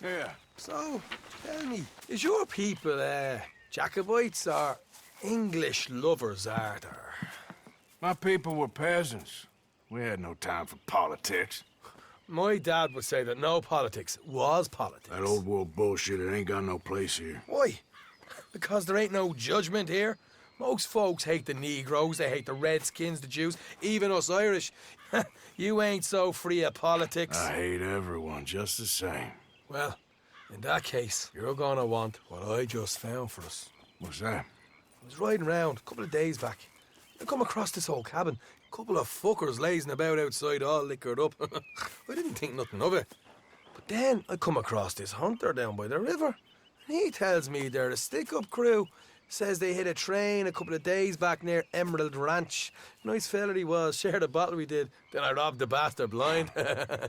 Yeah. So, tell me, is your people, Jacobites or English lovers, are there? My people were peasants. We had no time for politics. My dad would say that no politics was politics. That old world bullshit, it ain't got no place here. Why? Because there ain't no judgment here. Most folks hate the Negroes, they hate the Redskins, the Jews, even us Irish. You ain't so free of politics. I hate everyone just the same. Well, in that case, you're gonna want what I just found for us. What's that? I was riding around a couple of days back. I come across this old cabin. A couple of fuckers lazing about outside all liquored up. I didn't think nothing of it. But then I come across this hunter down by the river. And he tells me they're a stick-up crew. Says they hit a train a couple of days back near Emerald Ranch. Nice fella he was, shared a bottle we did. Then I robbed the bastard blind.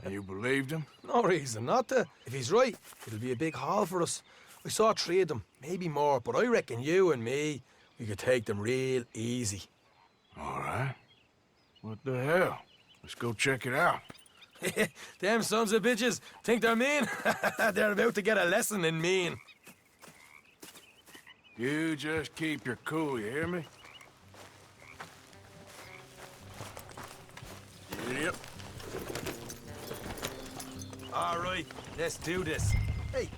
You believed him? No reason not to. If he's right, it'll be a big haul for us. I saw 3 of them, maybe more, but I reckon you and me, we could take them real easy. All right. What the hell? Let's go check it out. Them sons of bitches think they're mean. They're about to get a lesson in mean. You just keep your cool, you hear me? Yep. All right, let's do this. Hey.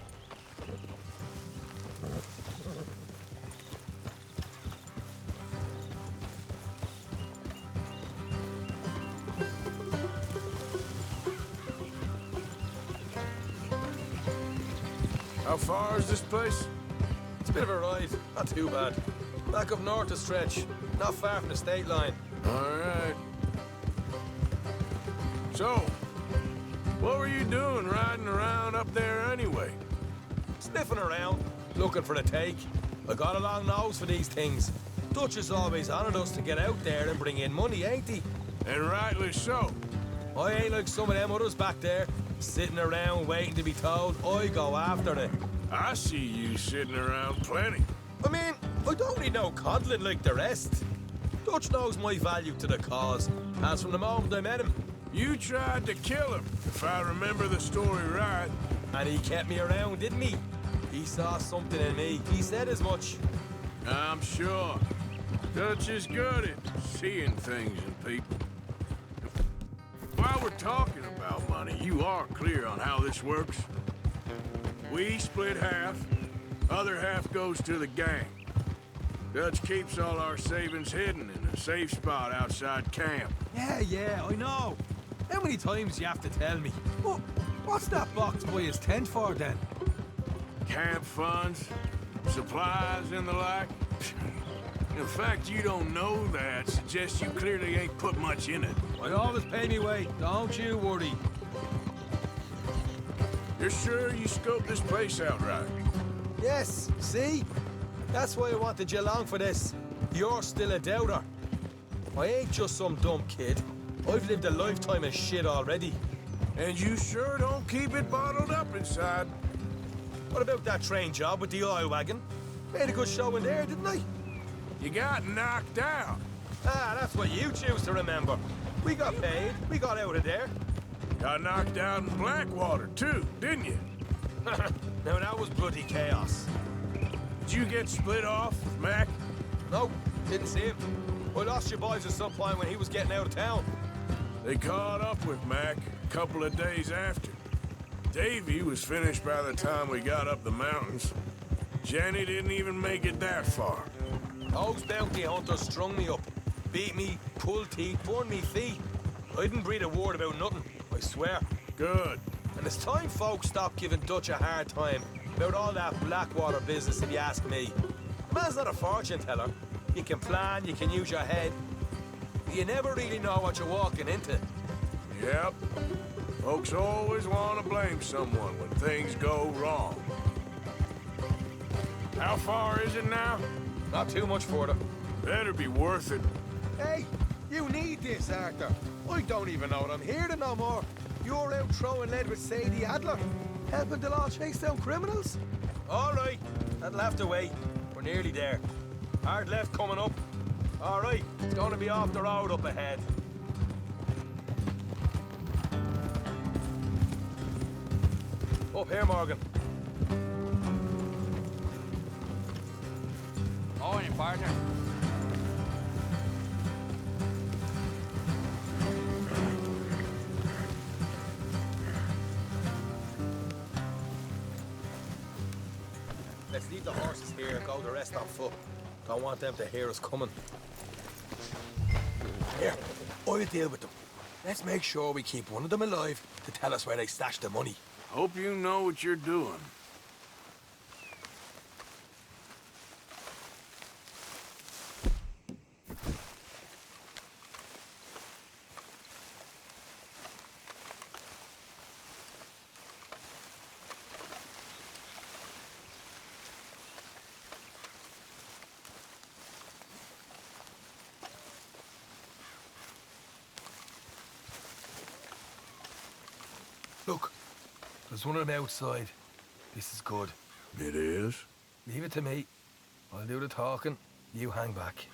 How far is this place? It's a bit of a ride, not too bad. Back up north a stretch, not far from the state line. All right. So, what were you doing riding around up there anyway? Sniffing around, looking for the take. I got a long nose for these things. Dutch is always honoured us to get out there and bring in money, ain't he? And rightly so. I ain't like some of them others back there, sitting around waiting to be told. I go after it. I see you sitting around plenty. I mean, I don't need no coddling like the rest. Dutch knows my value to the cause, as from the moment I met him. You tried to kill him, if I remember the story right. And he kept me around, didn't he? He saw something in me. He said as much. I'm sure. Dutch is good at seeing things in people. While we're talking about money, you are clear on how this works? We split half, other half goes to the gang. Dutch keeps all our savings hidden in a safe spot outside camp. Yeah, I know. How many times you have to tell me? Well, what's that box by his tent for then? Camp funds, supplies and the like. The fact you don't know that suggests you clearly ain't put much in it. I always pay me way, don't you worry. You're sure you scoped this place out right? Yes, see? That's why I wanted you along for this. You're still a doubter. I ain't just some dumb kid. I've lived a lifetime of shit already. And you sure don't keep it bottled up inside. What about that train job with the oil wagon? Made a good show in there, didn't I? You got knocked out. Ah, that's what you choose to remember. We got paid. We got out of there. Got knocked out in Blackwaters, too, didn't you? Now, that was bloody chaos. Did you get split off with Mac? No, didn't see him. I lost your boys at some point when he was getting out of town. They caught up with Mac a couple of days after. Davy was finished by the time we got up the mountains. Jenny didn't even make it that far. Those bounty hunters strung me up. Beat me, pulled teeth, burned me feet. I didn't breathe a word about nothing, I swear. Good. And it's time folks stopped giving Dutch a hard time about all that Blackwater business, if you ask me. The man's not a fortune teller. You can plan, you can use your head. You never really know what you're walking into. Yep. Folks always want to blame someone when things go wrong. How far is it now? Not too much further. Better be worth it. Hey, You need this, Arthur. I don't even know what I'm here to no more. You're out throwing lead with Sadie Adler, helping the law chase down criminals? All right, that'll have to wait. We're nearly there. Hard left coming up. All right, it's going to be off the road up ahead. Up here, Morgan. Morning, partner. Let's leave the horses here and go the rest on foot. Don't want them to hear us coming. Here, I'll deal with them. Let's make sure we keep one of them alive to tell us where they stashed the money. Hope you know what you're doing. Look, there's one of them outside. This is good. It is? Leave it to me. I'll do the talking. You hang back.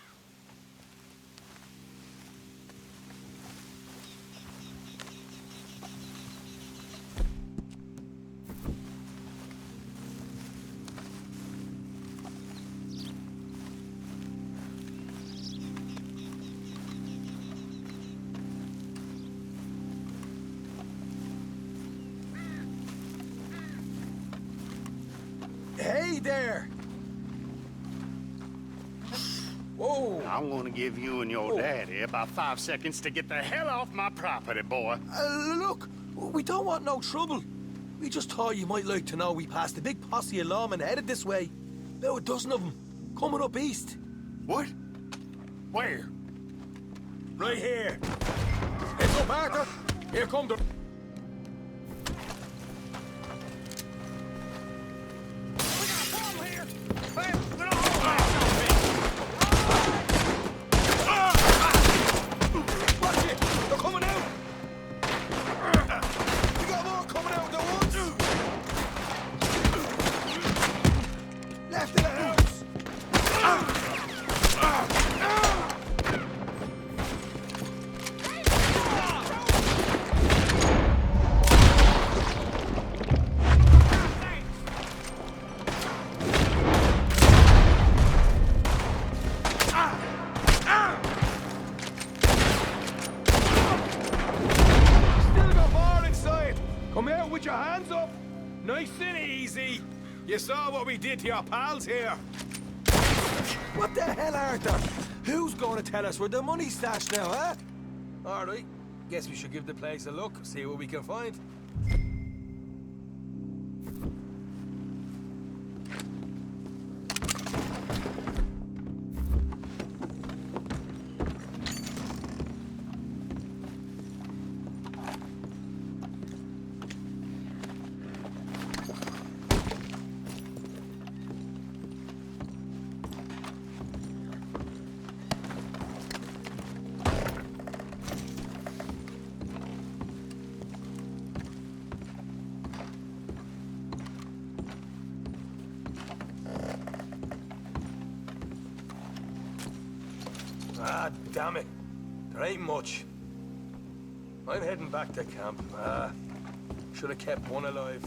Hey there! Whoa! I'm gonna give you and your daddy about 5 seconds to get the hell off my property, boy. Look, we don't want no trouble. We just thought you might like to know we passed a big posse of lawmen headed this way. About a dozen of them, coming up east. What? Where? Right here. Heads up, Arthur. Here come the... Nice and easy. You saw what we did to your pals here. What the hell, Arthur? Who's going to tell us where the money's stashed now, huh? All right. Guess we should give the place a look, see what we can find. Ah, damn it. There ain't much. I'm heading back to camp. Should have kept one alive.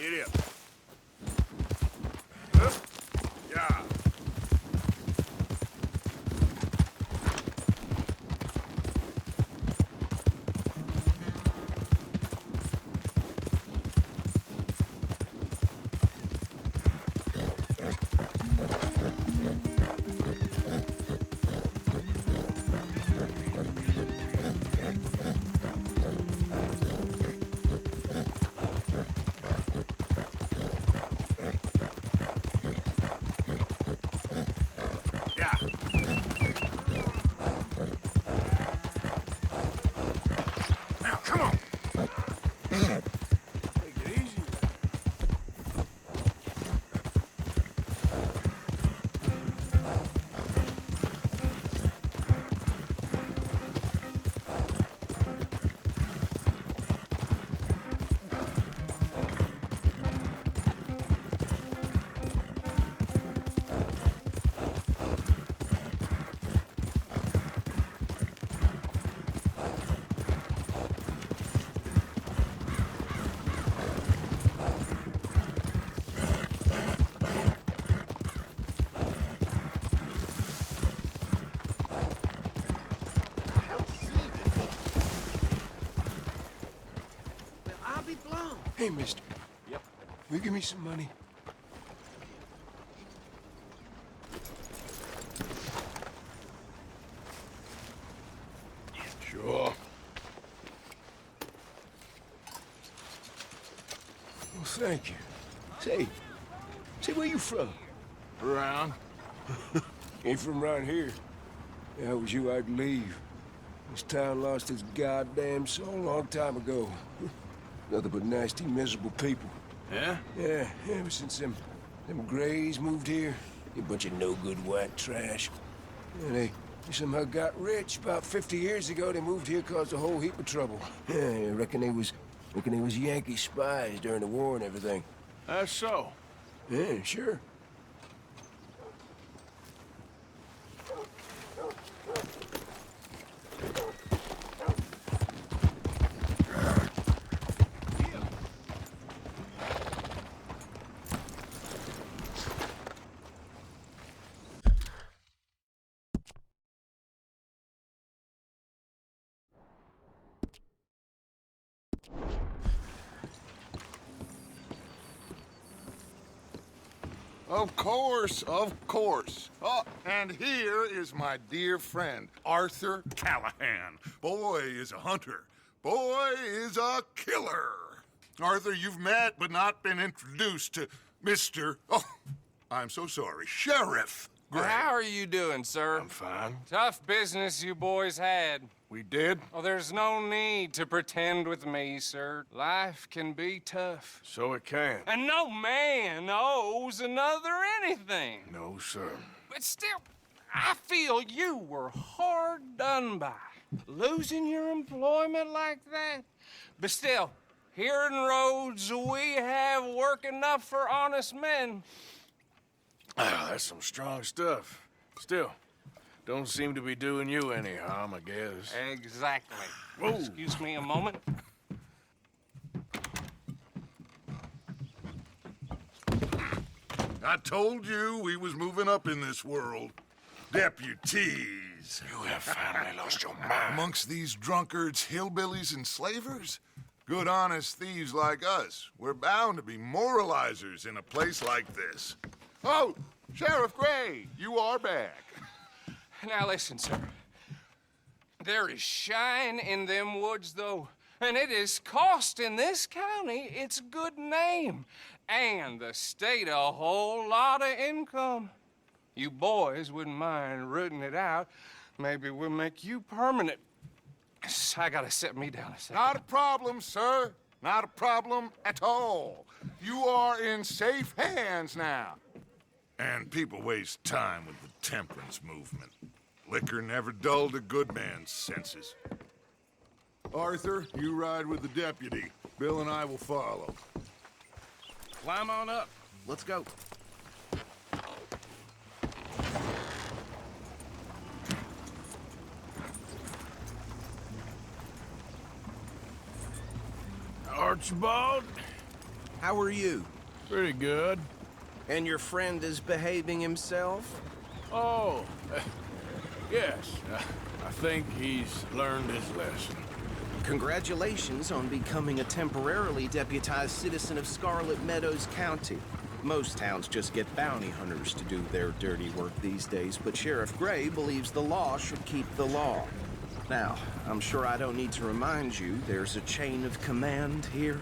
Giddy up. Up. Yeah. Hey, mister. Yep. Will you give me some money? Sure. Well, thank you. Say, where you from? Around. Ain't from around here. If I was you, I'd leave. This town lost its goddamn soul a long time ago. Nothing but nasty, miserable people. Yeah? Yeah, ever since them Greys moved here, a bunch of no-good white trash. Yeah, they somehow got rich. About 50 years ago, they moved here, caused a whole heap of trouble. Yeah, I reckon they was Yankee spies during the war and everything. That's so. Yeah, sure. Of course, of course. Oh, and here is my dear friend, Arthur Callahan. Boy is a hunter. Boy is a killer. Arthur, you've met but not been introduced to Mr. Oh, I'm so sorry, Sheriff Gray. How are you doing, sir? I'm fine. Tough business you boys had. We did? Oh, there's no need to pretend with me, sir. Life can be tough. So it can. And no man owes another anything. No, sir. But still, I feel you were hard done by. Losing your employment like that. But still, here in Rhodes, we have work enough for honest men. Ah, that's some strong stuff. Still, don't seem to be doing you any harm, I guess. Exactly. Whoa. Excuse me a moment. I told you we was moving up in this world. Deputies. You have finally lost your mind. Amongst these drunkards, hillbillies, and slavers? Good, honest thieves like us. We're bound to be moralizers in a place like this. Oh, Sheriff Gray, you are back. Now listen, sir. There is shine in them woods, though, and it is costing this county its good name and the state a whole lot of income. You boys wouldn't mind rooting it out. Maybe we'll make you permanent. I gotta set me down a second. Not a problem, sir. Not a problem at all. You are in safe hands now. And people waste time with the temperance movement. Liquor never dulled a good man's senses. Arthur, you ride with the deputy. Bill and I will follow. Climb on up. Let's go. Archibald, How are you? Pretty good. And your friend is behaving himself? Oh, yes. I think he's learned his lesson. Congratulations on becoming a temporarily deputized citizen of Scarlet Meadows County. Most towns just get bounty hunters to do their dirty work these days, but Sheriff Gray believes the law should keep the law. Now, I'm sure I don't need to remind you there's a chain of command here.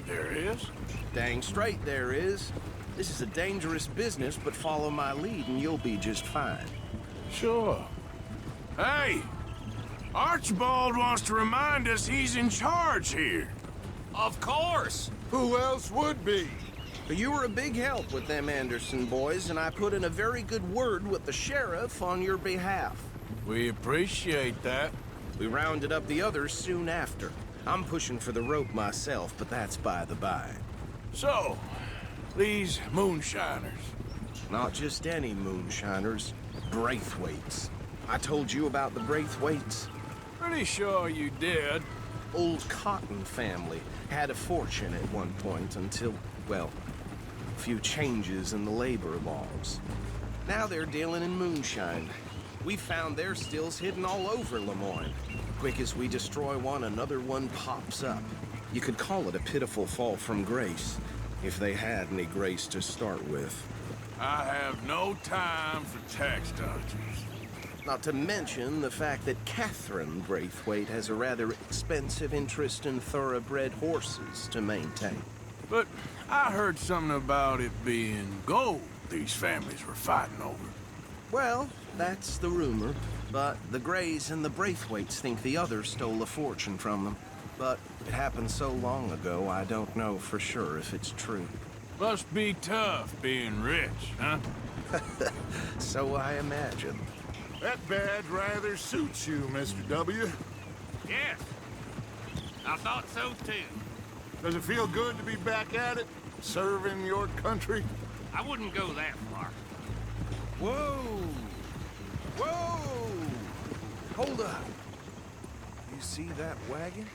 There is? Dang straight there is. This is a dangerous business, but follow my lead and you'll be just fine. Sure. Hey! Archibald wants to remind us he's in charge here. Of course. Who else would be? But you were a big help with them Anderson boys, and I put in a very good word with the sheriff on your behalf. We appreciate that. We rounded up the others soon after. I'm pushing for the rope myself, but that's by the by. So, these moonshiners. Not just any moonshiners, Braithwaites. I told you about the Braithwaites. Pretty sure you did. Old Cotton family had a fortune at one point until, well, a few changes in the labor laws. Now they're dealing in moonshine. We found their stills hidden all over Lemoyne. Quick as we destroy one, another one pops up. You could call it a pitiful fall from grace, if they had any grace to start with. I have no time for tax dodgers. Not to mention the fact that Catherine Braithwaite has a rather expensive interest in thoroughbred horses to maintain. But I heard something about it being gold these families were fighting over. Well, that's the rumor. But the Grays and the Braithwaites think the others stole a fortune from them. But it happened so long ago, I don't know for sure if it's true. Must be tough being rich, huh? So I imagine. That badge rather suits you, Mr. W. Yes. I thought so, too. Does it feel good to be back at it, serving your country? I wouldn't go that far. Whoa! Whoa! Hold up. You see that wagon?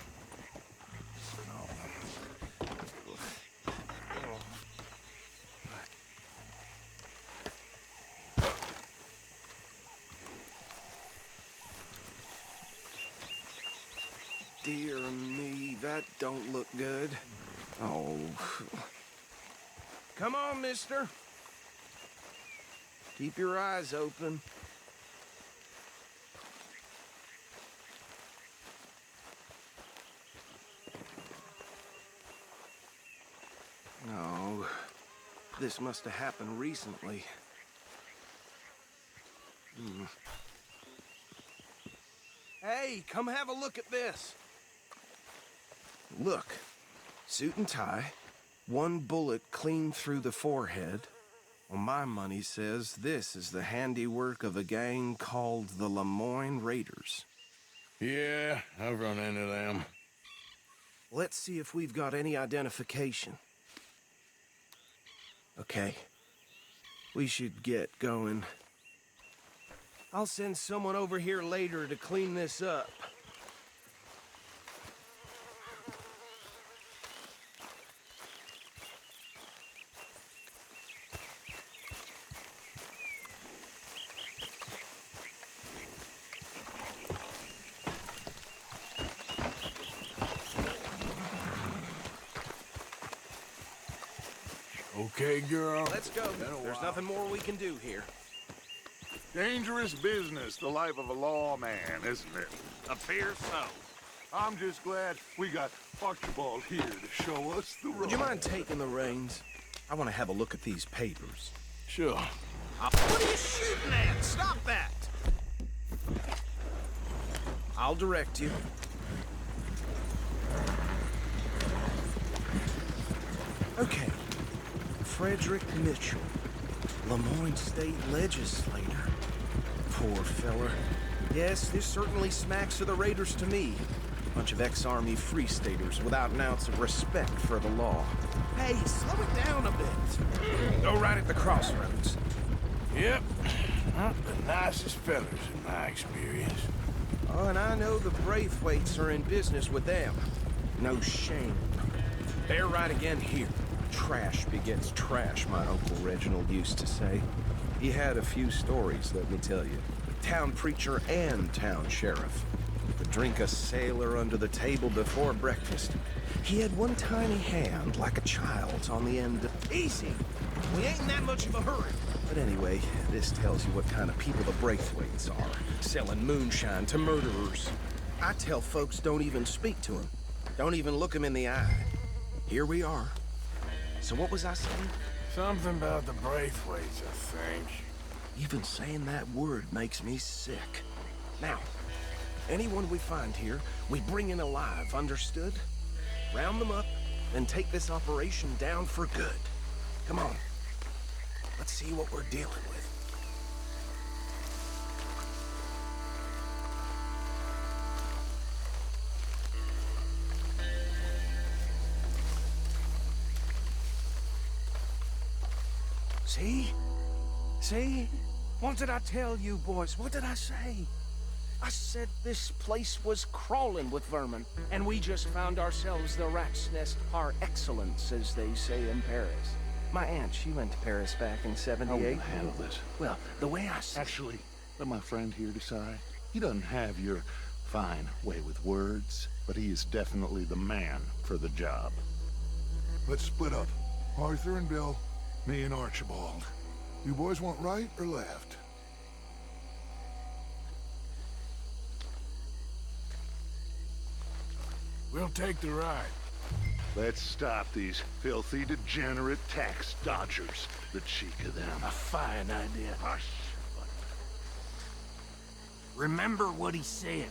Dear me, that don't look good. Oh. Come on, mister. Keep your eyes open. Oh, this must have happened recently. Hey, come have a look at this. Look, suit and tie, one bullet clean through the forehead. Well, my money says this is the handiwork of a gang called the Lemoyne Raiders. Yeah, I've run into them. Let's see if we've got any identification. Okay. We should get going. I'll send someone over here later to clean this up. Okay, girl. Let's go. There's nothing more we can do here. Dangerous business, the life of a lawman, isn't it? Appears so. I'm just glad we got Archibald here to show us the road. Would you mind taking the reins? I want to have a look at these papers. Sure. What are you shooting at? Stop that! I'll direct you. Okay. Frederick Mitchell, Lemoyne State Legislator. Poor fella. Yes, this certainly smacks of the Raiders to me. Bunch of ex-Army Free Staters without an ounce of respect for the law. Hey, slow it down a bit. Go right at the crossroads. Yep. Not the nicest fellas in my experience. Oh, and I know the Braithwaites are in business with them. No shame. They're right again here. Trash begets trash, my Uncle Reginald used to say. He had a few stories, let me tell you. Town preacher and town sheriff. Could drink a sailor under the table before breakfast. He had one tiny hand, like a child's, on the end of... Easy! We ain't in that much of a hurry. But anyway, this tells you what kind of people the Braithwaites are. Selling moonshine to murderers. I tell folks don't even speak to him. Don't even look him in the eye. Here we are. So what was I saying? Something about the Braithwaites, I think. Even saying that word makes me sick. Now, anyone we find here, we bring in alive, understood? Round them up, and take this operation down for good. Come on. Let's see what we're dealing with. See? See? What did I tell you, boys? What did I say? I said this place was crawling with vermin, and we just found ourselves the rat's nest par excellence, as they say in Paris. My aunt, she went to Paris back in '78. How will you handle this? Well, the way I see... Actually, let my friend here decide. He doesn't have your fine way with words, but he is definitely the man for the job. Let's split up. Arthur and Bill, me and Archibald. You boys want right or left? We'll take the right. Let's stop these filthy, degenerate tax dodgers. The cheek of them. A fine idea. Hush. Remember what he said.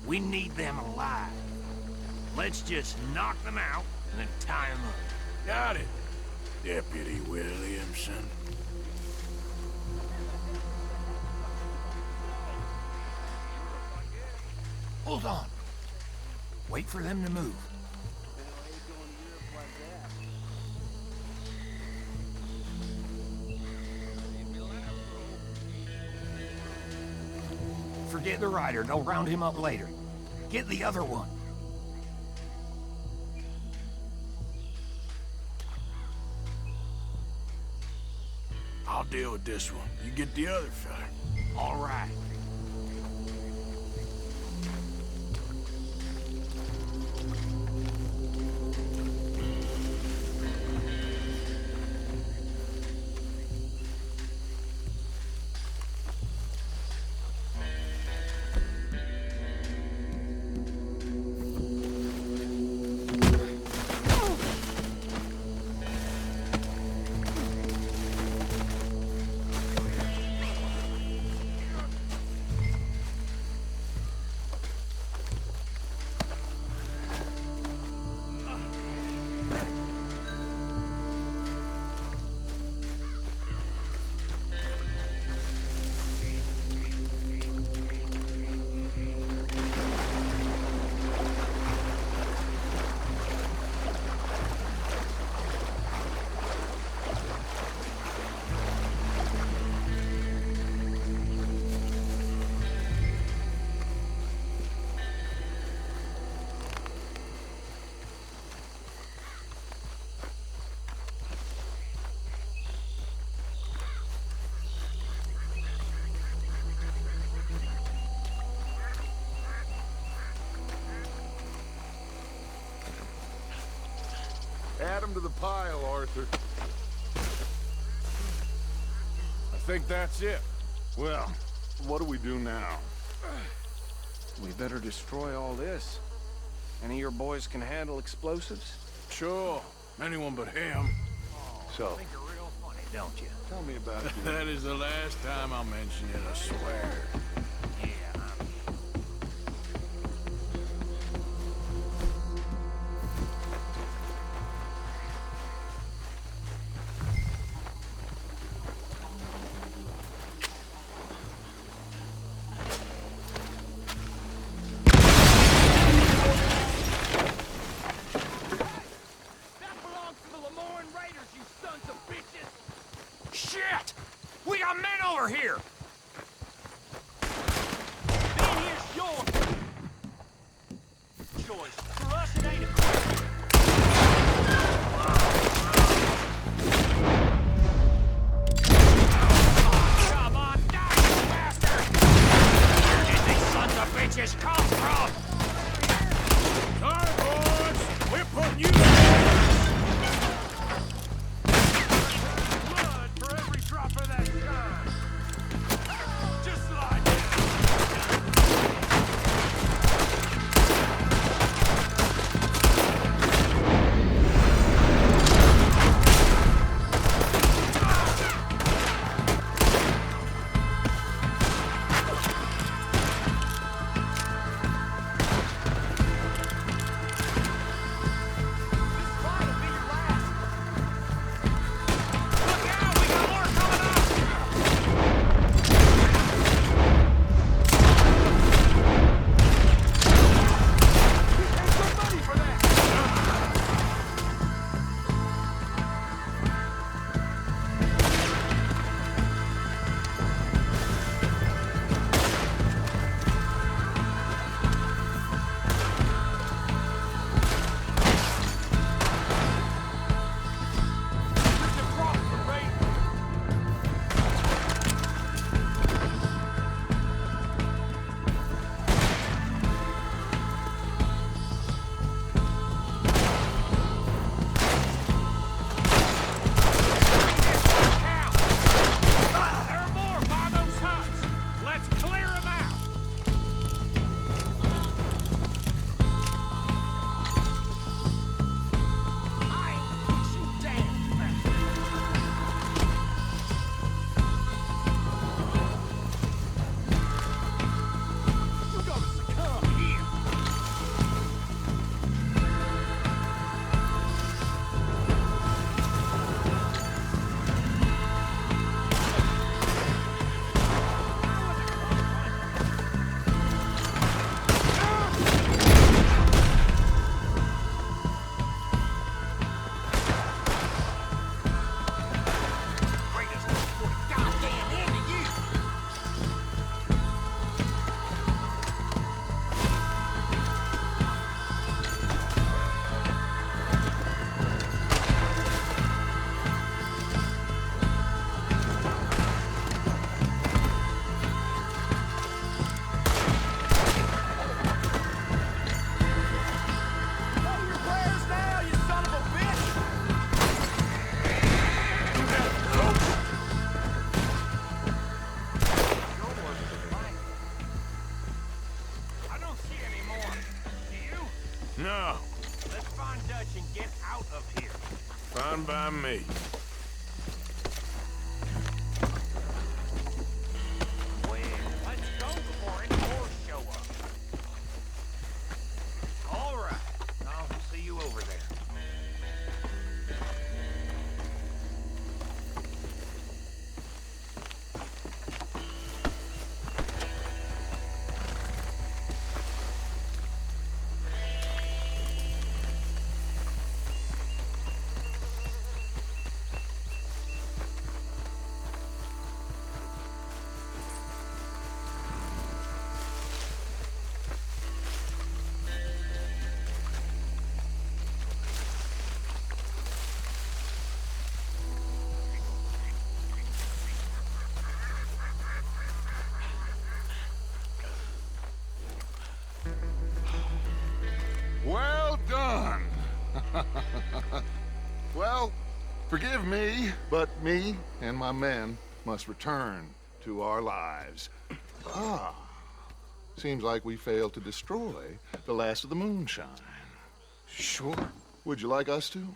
We need them alive. Let's just knock them out and then tie them up. Got it, Deputy Williamson. Hold on. Wait for them to move. Forget the rider. They'll round him up later. Get the other one. I'll deal with this one. You get the other fella. All right. Add them to the pile, Arthur. I think that's it. Well, what do we do now? We better destroy all this. Any of your boys can handle explosives? Sure. Anyone but him. So, Think you're real funny, don't you? tell me about you. That is the last time I'll mention it, I swear. Yeah, Shit! We got men over here! Being here's your choice. For us, it ain't a question. No. Let's find Dutch and get out of here. Fine by me. Well, let's go before any more show up. All right. I'll see you over there. Well done. Well, forgive me, but me and my men must return to our lives. Ah, seems like we failed to destroy the last of the moonshine. Sure. Would you like us to?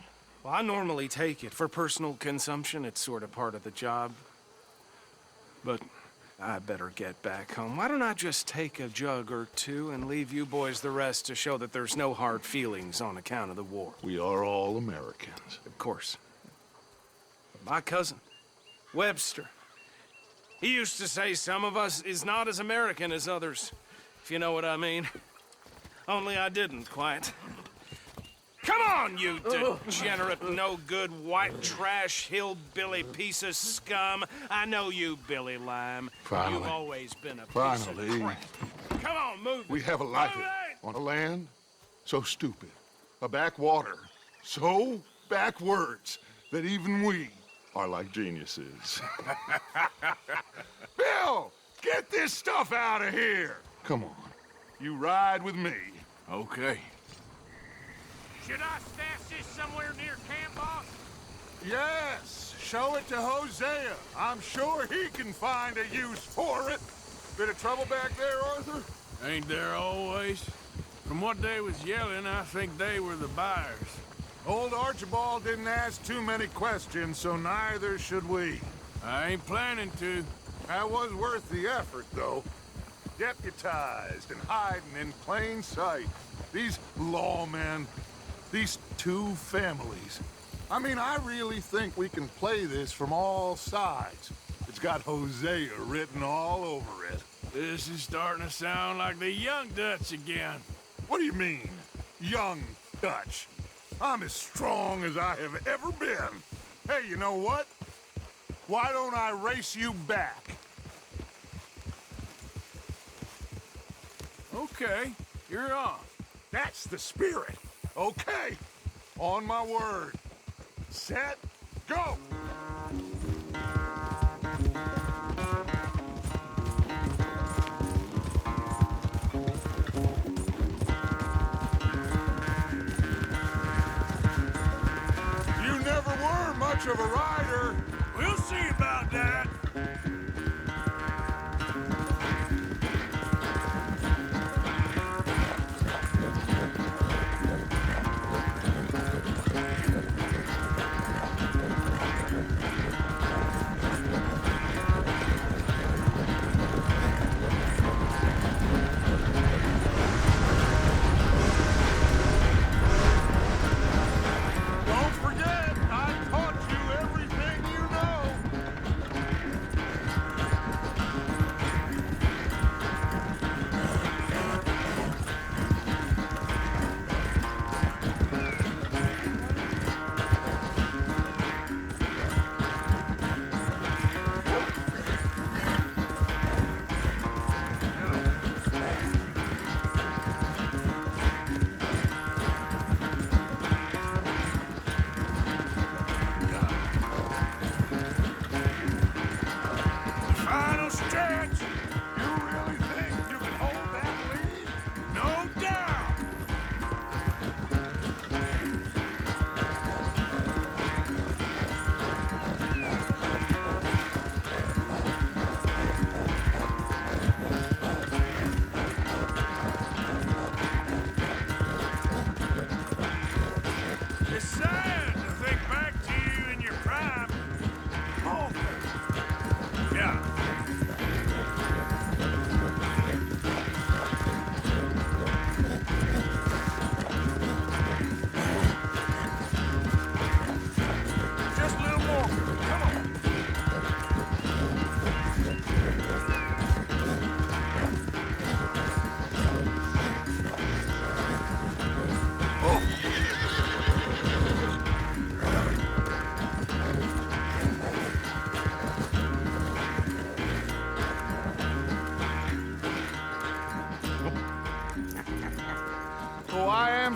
Well, I normally take it. For personal consumption, it's sort of part of the job. But I better get back home. Why don't I just take a jug or two and leave you boys the rest to show that there's no hard feelings on account of the war? We are all Americans. Of course. My cousin, Webster, he used to say some of us is not as American as others, if you know what I mean. Only I didn't quite. Come on, you degenerate, no-good, white trash, hillbilly piece of scum. I know you, Billy Lime. Finally. You've always been a piece Finally. of crap. Come on, move. We have a life Move it! on a land so stupid, a backwater so backwards that even we are like geniuses. Bill, get this stuff out of here. Come on, you ride with me. Okay. Should I stash this somewhere near camp, boss? Yes, show it to Hosea. I'm sure he can find a use for it. Bit of trouble back there, Arthur? Ain't there always? From what they was yelling, I think they were the buyers. Old Archibald didn't ask too many questions, so neither should we. I ain't planning to. That was worth the effort, though. Deputized and hiding in plain sight. These lawmen, these two families. I mean, I really think we can play this from all sides. It's got Hosea written all over it. This is starting to sound like the young Dutch again. What do you mean, young Dutch? I'm as strong as I have ever been. Hey, you know what? Why don't I race you back? Okay, you're on. That's the spirit. Okay, on my word. Set, go! You never were much of a rider. We'll see about that. Don't forget, I taught you everything you know.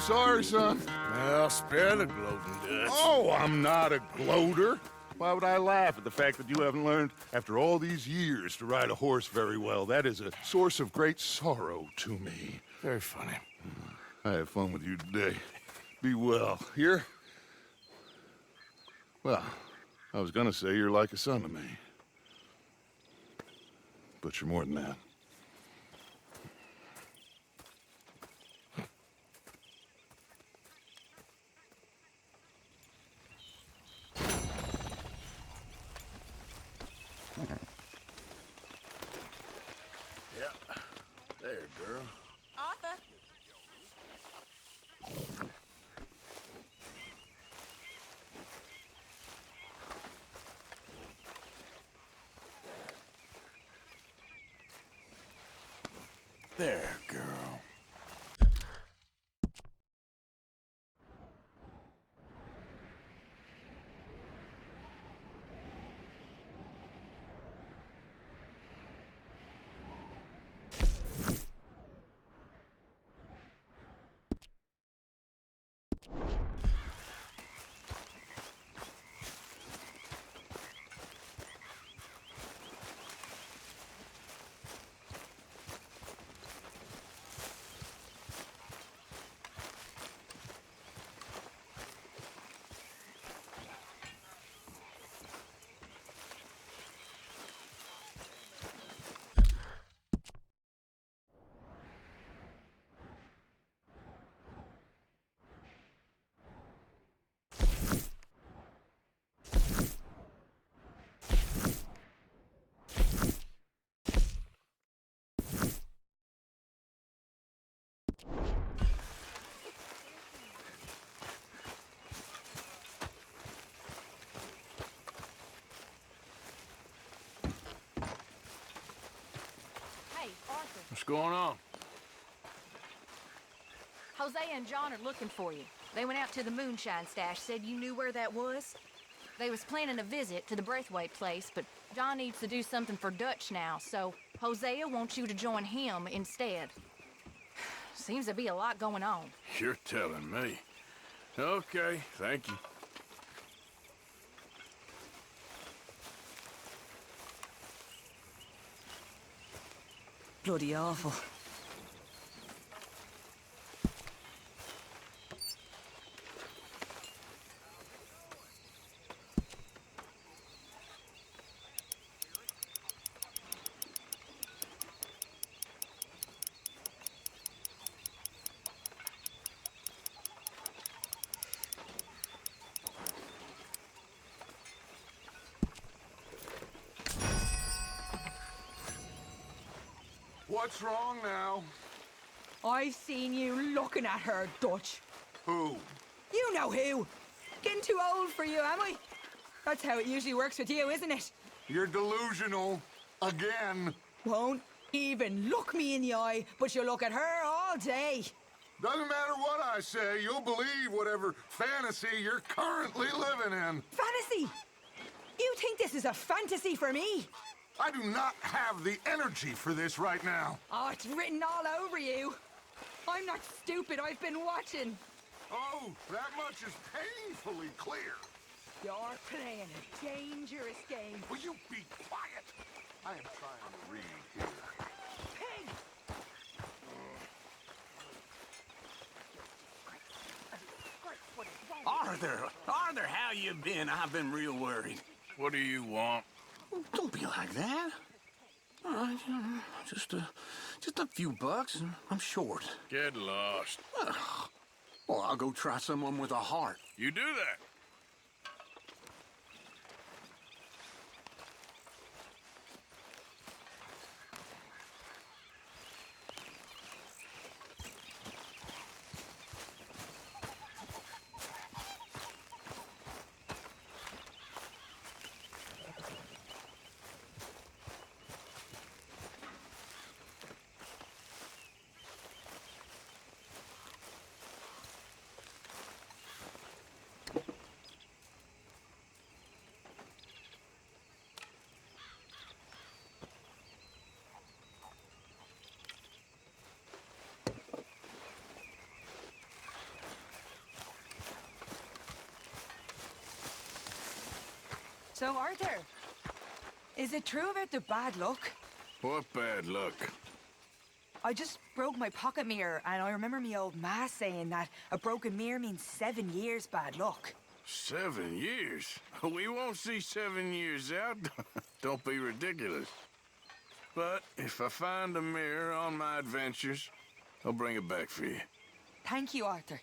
sorry, son. Well, spare the gloating, Dutch. Oh, I'm not a gloater. Why would I laugh at the fact that you haven't learned, after all these years, to ride a horse very well? That is a source of great sorrow to me. Very funny. I had fun with you today. Be well. Here? Well, I was gonna say you're like a son to me. But you're more than that. Yeah. There, girl. Arthur. There, girl. Hey, Arthur. What's going on? Hosea and John are looking for you. They went out to the moonshine stash, said you knew where that was. They was planning a visit to the Braithwaite place, but John needs to do something for Dutch now, so Hosea wants you to join him instead. Seems to be a lot going on. You're telling me. Okay, thank you. Bloody awful. What's wrong now? I've seen you looking at her, Dutch. Who? You know who. Getting too old for you, am I? That's how it usually works with you, isn't it? You're delusional. Again. Won't even look me in the eye, but you look at her all day. Doesn't matter what I say, you'll believe whatever fantasy you're currently living in. Fantasy? You think this is a fantasy for me? I do not have the energy for this right now. Oh, it's written all over you. I'm not stupid, I've been watching. Oh, that much is painfully clear. You're playing a dangerous game. Will you be quiet? I am trying to read here. Pig! Arthur, how you been? I've been real worried. What do you want? Don't be like that. All right, just a few bucks, and I'm short. Get lost. Well, I'll go try someone with a heart. You do that. So, Arthur, is it true about the bad luck? What bad luck? I just broke my pocket mirror, and I remember me old ma saying that a broken mirror means 7 years bad luck. 7 years? We won't see 7 years out. Don't be ridiculous. But if I find a mirror on my adventures, I'll bring it back for you. Thank you, Arthur.